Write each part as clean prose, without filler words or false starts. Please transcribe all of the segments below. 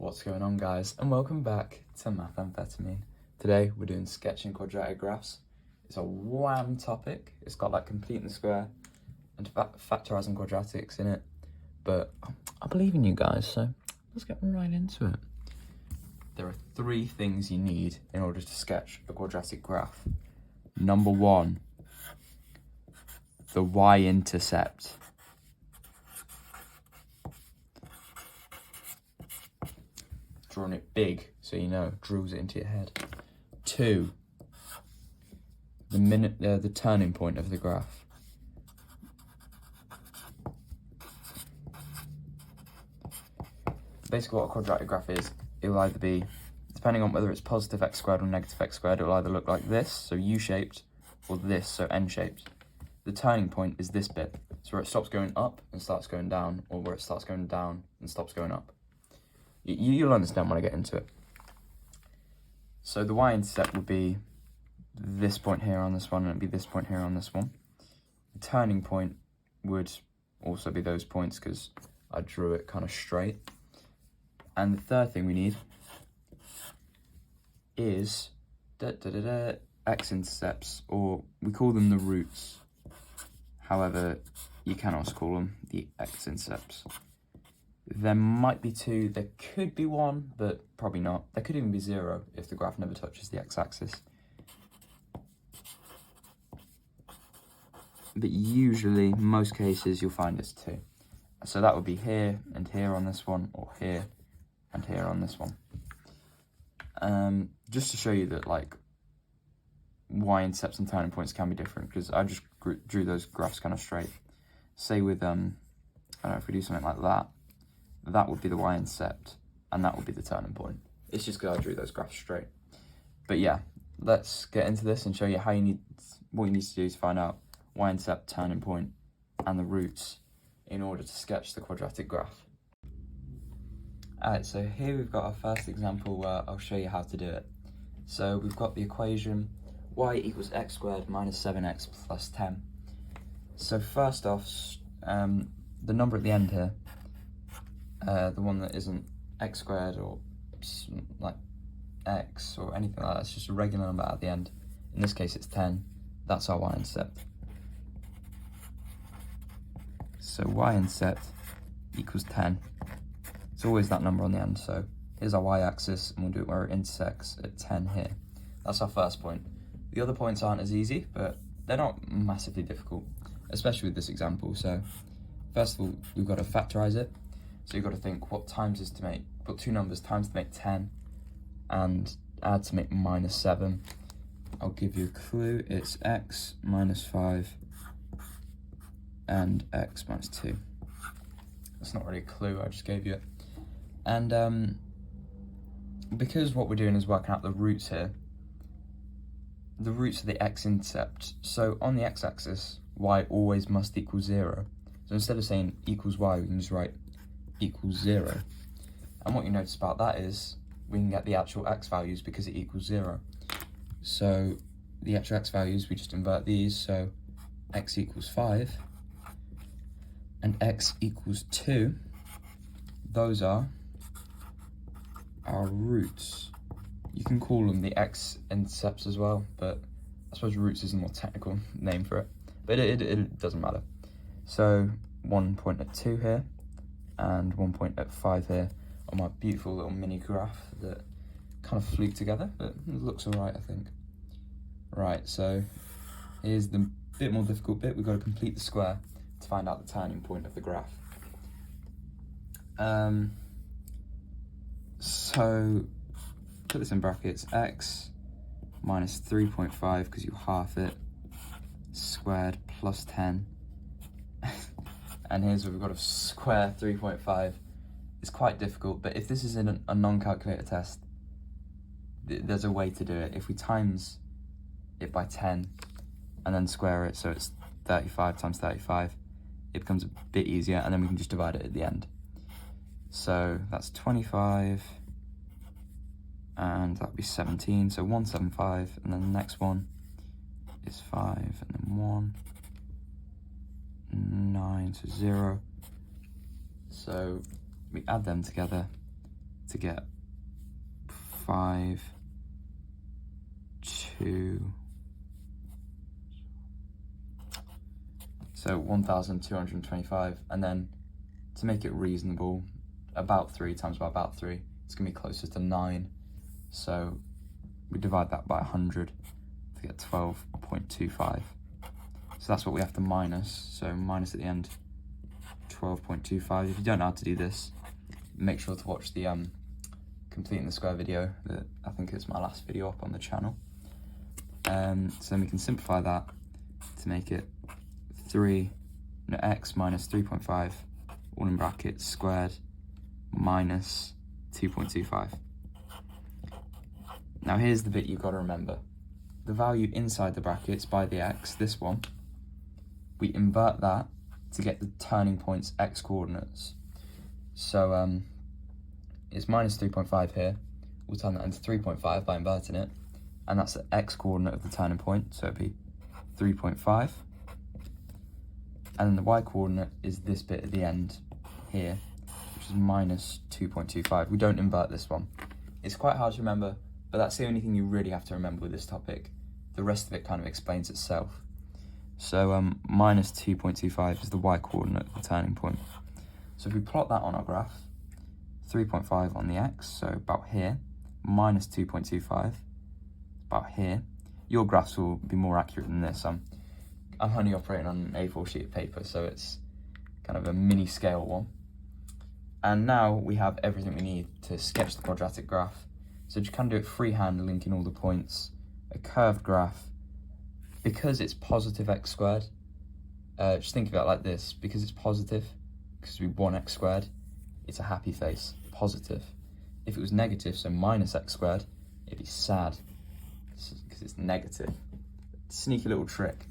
What's going on, guys, and welcome back to Mathamphetamine. Today we're doing sketching quadratic graphs. It's a wham topic. It's got like completing the square and factorizing quadratics in it, but I believe in you guys, so let's get right into it. There are three things you need in order to sketch a quadratic graph. Number one, the y-intercept. Drawing it big so you know, drills it into your head. Two, the turning point of the graph. Basically what a quadratic graph is, it will either be, depending on whether it's positive x squared or negative x squared, it will either look like this, so u-shaped, or this, so n-shaped. The turning point is this bit, so where it stops going up and starts going down, or where it starts going down and stops going up. You'll understand when I get into it. So the y-intercept would be this point here on this one, and it'd be this point here on this one. The turning point would also be those points because I drew it kind of straight. And the third thing we need is x-intercepts, or we call them the roots. However, you can also call them the x-intercepts. There might be two, there could be one, but probably not. There could even be zero if the graph never touches the x-axis. But usually, most cases, you'll find it's two. So that would be here and here on this one, or here and here on this one. Just to show you that like y-intercepts and turning points can be different, because I just drew those graphs kind of straight. Say with, I don't know, if we do something like that, that would be the y-intercept, and that would be the turning point. It's just because I drew those graphs straight. But yeah, let's get into this and show you what you need to do to find out y-intercept, turning point, and the roots in order to sketch the quadratic graph. Alright, so here we've got our first example where I'll show you how to do it. So we've got the equation y equals x squared minus 7x plus 10. So first off, the number at the end here, the one that isn't x squared or like x or anything like that, it's just a regular number at the end. In this case it's 10, that's our y-intercept. So y-intercept equals 10. It's always that number on the end, so here's our y-axis and we'll do it where it intersects at 10 here. That's our first point. The other points aren't as easy, but they're not massively difficult, especially with this example. So first of all, you've got to factorize it. So you've got to think what two numbers times to make 10 and add to make minus 7. I'll give you a clue, it's x minus 5 and x minus 2. That's not really a clue, I just gave you it. And because what we're doing is working out the roots here, the roots of the x-intercept. So on the x-axis, y always must equal 0. So instead of saying equals y, we can just write equals 0. And what you notice about that is we can get the actual x values because it equals 0. So the actual x values, we just invert these, so x equals 5 and x equals 2. Those are our roots. You can call them the x-intercepts as well, but I suppose roots is a more technical name for it, but it doesn't matter. So 1 point at 2 here and 1 point at 5 here on my beautiful little mini graph that kind of flew together, but it looks all right, I think. Right, so here's the bit more difficult bit. We've got to complete the square to find out the turning point of the graph. So put this in brackets, x minus 3.5 because you half it, squared plus 10. And here's where we've got to square 3.5. It's quite difficult, but if this is in a non-calculator test, there's a way to do it. If we times it by 10 and then square it, so it's 35 times 35, it becomes a bit easier, and then we can just divide it at the end. So that's 25, and that'd be 17, so 175, and then the next one is 5, and then 1, 9, so 0. So we add them together, to get 5, 2, so 1,225, and then to make it reasonable, about 3 times by about 3, it's going to be closer to 9, so we divide that by 100 to get 12.25. So that's what we have to minus, so minus at the end, 12.25. If you don't know how to do this, make sure to watch the completing the square video that I think is my last video up on the channel. So then we can simplify that to make it x minus 3.5, all in brackets, squared, minus 2.25. Now here's the bit you've got to remember. The value inside the brackets by the x, this one, we invert that to get the turning point's x coordinates. So it's minus 3.5 here. We'll turn that into 3.5 by inverting it. And that's the x coordinate of the turning point, so it'd be 3.5. And then the y coordinate is this bit at the end here, which is minus 2.25. We don't invert this one. It's quite hard to remember, but that's the only thing you really have to remember with this topic. The rest of it kind of explains itself. So minus 2.25 is the y coordinate of the turning point. So if we plot that on our graph, 3.5 on the x, so about here, minus 2.25, about here. Your graphs will be more accurate than this. I'm only operating on an A4 sheet of paper, so it's kind of a mini scale one. And now we have everything we need to sketch the quadratic graph. So just kind of do it freehand, linking all the points, a curved graph. Because it's positive x squared, just think of it like this, because it's positive, because we 1x squared, it's a happy face, positive. If it was negative, so minus x squared, it'd be sad, because it's negative. Sneaky little trick.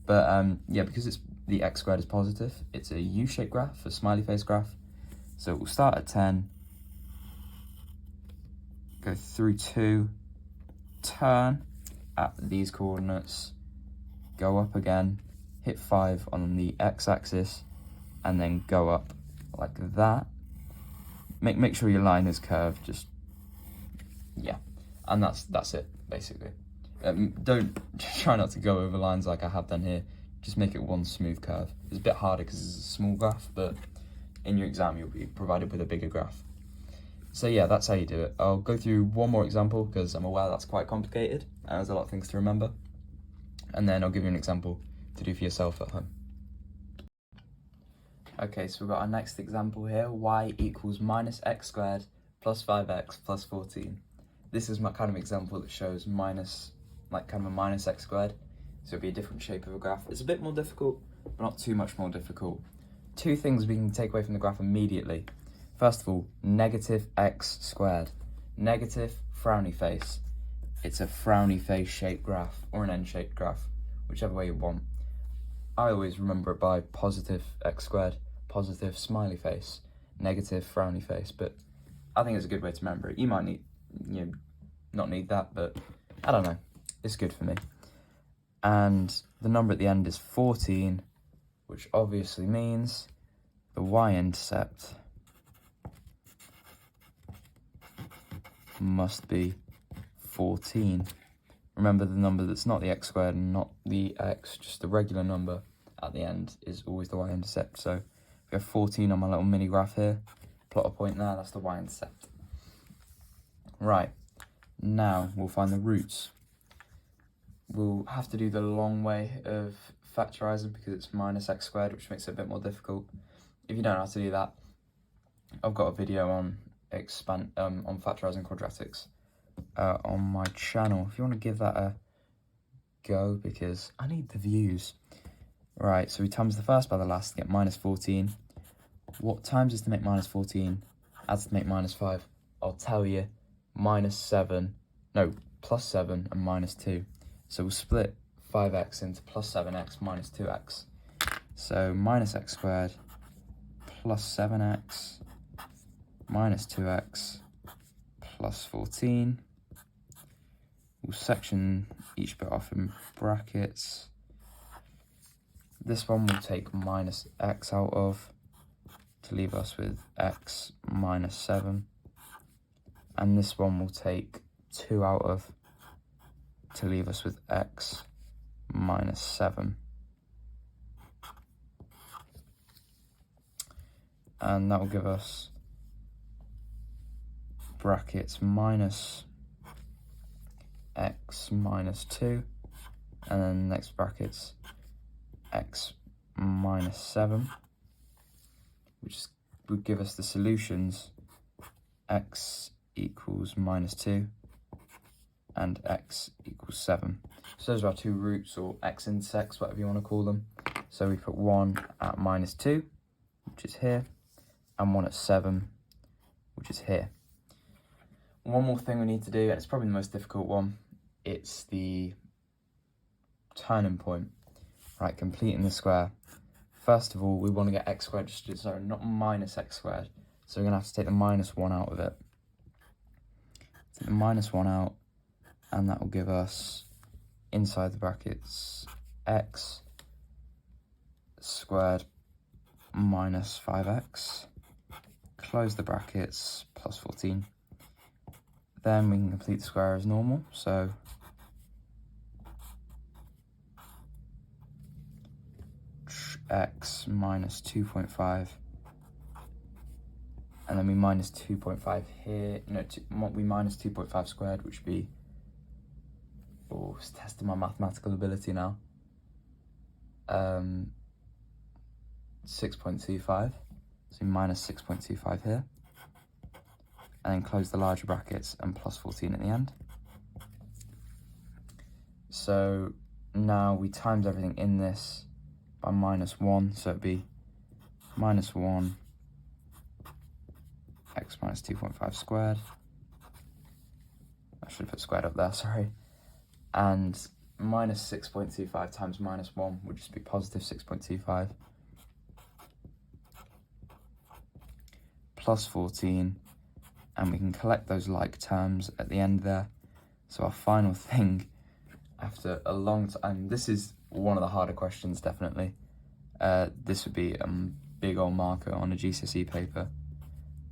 But yeah, because it's the x squared is positive, it's a U-shaped graph, a smiley face graph. So we'll start at 10, go through 2, turn at these coordinates, go up again, hit 5 on the x-axis, and then go up like that. Make sure your line is curved, just, yeah. And that's it, basically. Don't try not to go over lines like I have done here. Just make it one smooth curve. It's a bit harder because it's a small graph, but in your exam you'll be provided with a bigger graph. So yeah, that's how you do it. I'll go through one more example because I'm aware that's quite complicated and there's a lot of things to remember. And then I'll give you an example to do for yourself at home. Okay, so we've got our next example here. Y equals minus x squared plus 5x plus 14. This is my kind of example that shows minus, like kind of a minus x squared. So it'll be a different shape of a graph. It's a bit more difficult, but not too much more difficult. Two things we can take away from the graph immediately. First of all, negative x squared. Negative frowny face. It's a frowny face shaped graph or an n-shaped graph, whichever way you want. I always remember it by positive x squared, positive smiley face, negative frowny face, but I think it's a good way to remember it. You might need, not need that, but I don't know. It's good for me. And the number at the end is 14, which obviously means the y-intercept must be 14. Remember, the number that's not the x squared and not the x, just the regular number at the end is always the y-intercept. So if we have 14 on my little mini graph here, plot a point there, that's the y-intercept. Right, now we'll find the roots. We'll have to do the long way of factorising because it's minus x squared, which makes it a bit more difficult. If you don't know how to do that, I've got a video on factorising quadratics on my channel. If you want to give that a go, because I need the views. Right, so we times the first by the last to get minus 14. What times is to make minus 14? Adds to make minus 5. I'll tell you, plus 7 and minus 2. So we'll split 5x into plus 7x minus 2x. So minus x squared plus 7x minus 2x plus 14. We'll section each bit off in brackets. This one we'll take minus x out of to leave us with x minus 7. and this one will take 2 out of to leave us with x minus 7. And that will give us brackets minus x minus 2, and then next brackets x minus 7, which would give us the solutions x equals minus 2 and x equals 7. So those are our two roots, or x-intersects, whatever you want to call them. So we put one at minus 2, which is here, and one at 7, which is here. One more thing we need to do, and it's probably the most difficult one, it's the turning point. Right, completing the square. First of all, we want to get x squared, sorry, not minus x squared. So we're going to have to take the minus 1 out of it. Take the minus 1 out, and that will give us, inside the brackets, x squared minus 5x. Close the brackets, plus 14. Then we can complete the square as normal, so x minus 2.5, and then we minus 2.5 here, we minus 2.5 squared, which would be, it's testing my mathematical ability now, 6.25, so minus 6.25 here, and then close the larger brackets and plus 14 at the end. So now we times everything in this by minus 1, so it'd be minus 1 x minus 2.5 squared. I should have put squared up there, sorry. And minus 6.25 times minus 1 would just be positive 6.25. Plus 14, and we can collect those like terms at the end there. So our final thing, after a long time, this is one of the harder questions, definitely. This would be a big old marker on a GCSE paper.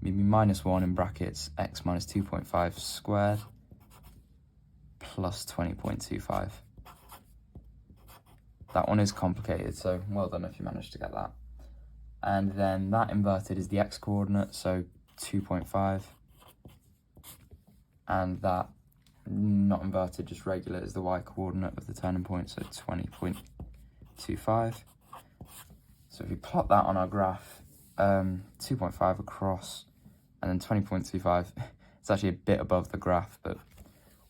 Maybe minus 1 in brackets, x minus 2.5 squared plus 20.25. That one is complicated, so well done if you managed to get that. And then that inverted is the x coordinate, so 2.5. And that not inverted, just regular, is the y coordinate of the turning point, so 20.25. So if we plot that on our graph, 2.5 across, and then 20.25, it's actually a bit above the graph, but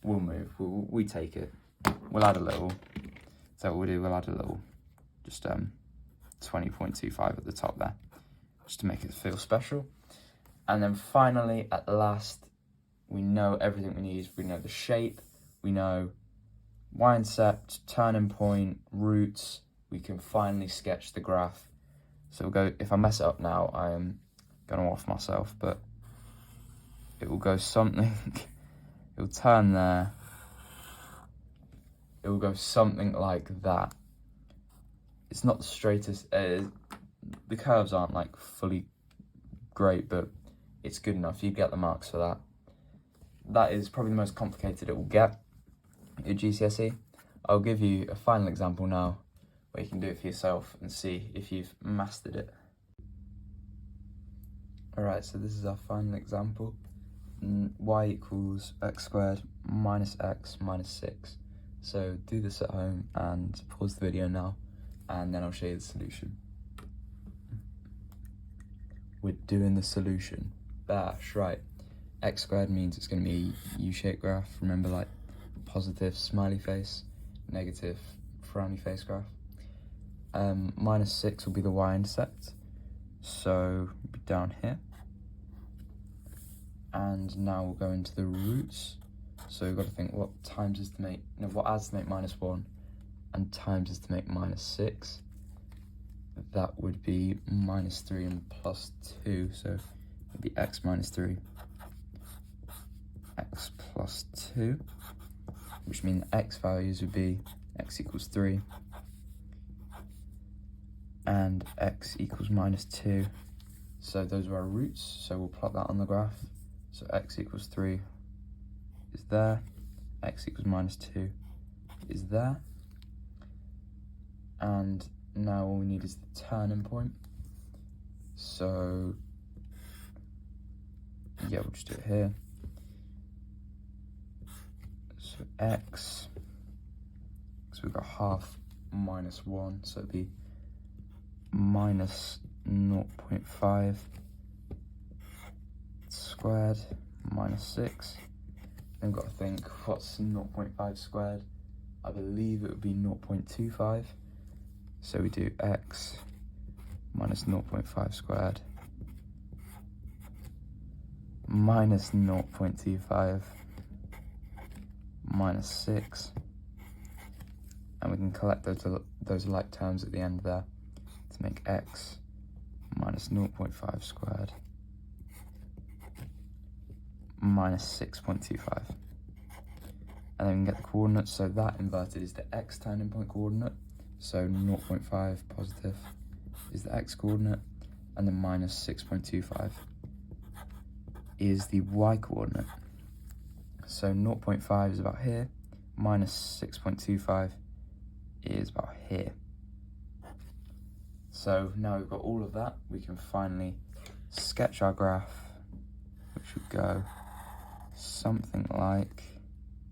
we'll move, we take it. We'll add a little, so what we'll do, we'll add a little, just 20.25 at the top there, just to make it feel special. And then finally, at last, we know everything we need. We know the shape, we know y-intercept, turning point, roots. We can finally sketch the graph. So we'll go, if I mess it up now, I am going to off myself, but it will go something, it will turn there, it will go something like that. It's not the straightest, the curves aren't like fully great, but it's good enough. You get the marks for that. That is probably the most complicated it will get at your GCSE. I'll give you a final example now where you can do it for yourself and see if you've mastered it. Alright, so this is our final example. Y equals x squared minus x minus 6. So do this at home and pause the video now, and then I'll show you the solution. We're doing the solution. Bash, right. X squared means it's going to be a U-shaped graph. Remember, like positive smiley face, negative frowny face graph. Minus 6 will be the y-intercept, so it'll be down here. And now we'll go into the roots. So we've got to think what times is to make, what adds to make minus 1 and times is to make minus 6. That would be minus 3 and plus 2, so it would be x minus 3, x plus 2, which means x values would be x equals 3 and x equals minus 2. So those are our roots, so we'll plot that on the graph. So x equals 3 is there, x equals minus 2 is there, and now all we need is the turning point. So yeah, we'll just do it here. So x, so we've got half minus 1, so it'd be minus 0.5 squared minus 6. Then we've got to think, what's 0.5 squared? I believe it would be 0.25. So we do x minus 0.5 squared minus 0.25 minus 6. And we can collect those like terms at the end there to make x minus 0.5 squared minus 6.25. And then we can get the coordinates. So that inverted is the x turning point coordinate. So 0.5 positive is the x coordinate, and then minus 6.25 is the y coordinate. So 0.5 is about here, minus 6.25 is about here. So now we've got all of that, we can finally sketch our graph, which would go something like,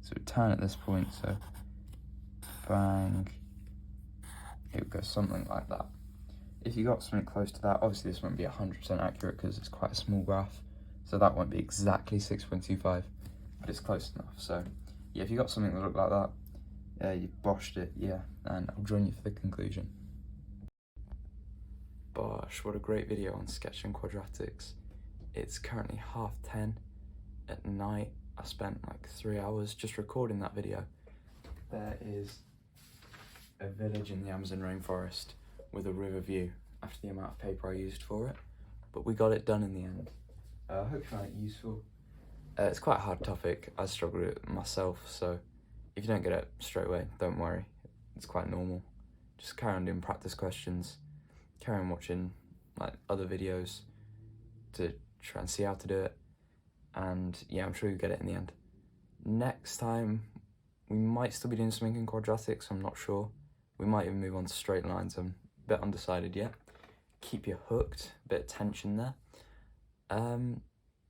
so it would turn at this point, so bang, it would go something like that. If you got something close to that, obviously this won't be 100% accurate because it's quite a small graph, so that won't be exactly 6.25, but it's close enough. So yeah, if you got something that looked like that, you boshed it, yeah, and I'll join you for the conclusion. Bosh, what a great video on sketching quadratics. It's currently 10:30 at night. I spent like 3 hours just recording that video. There is a village in the Amazon rainforest with a river view after the amount of paper I used for it, but we got it done in the end. I hope you found it useful. It's quite a hard topic. I struggled with it myself, so if you don't get it straight away, don't worry. It's quite normal. Just carry on doing practice questions, carry on watching like other videos to try and see how to do it, and yeah, I'm sure you'll get it in the end. Next time, we might still be doing something in quadratics, I'm not sure. We might even move on to straight lines, I'm a bit undecided yet. Keep you hooked, a bit of tension there.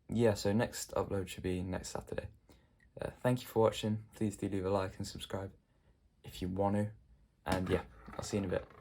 Yeah, so next upload should be next Saturday. Thank you for watching. Please do leave a like and subscribe if you want to. And yeah, I'll see you in a bit.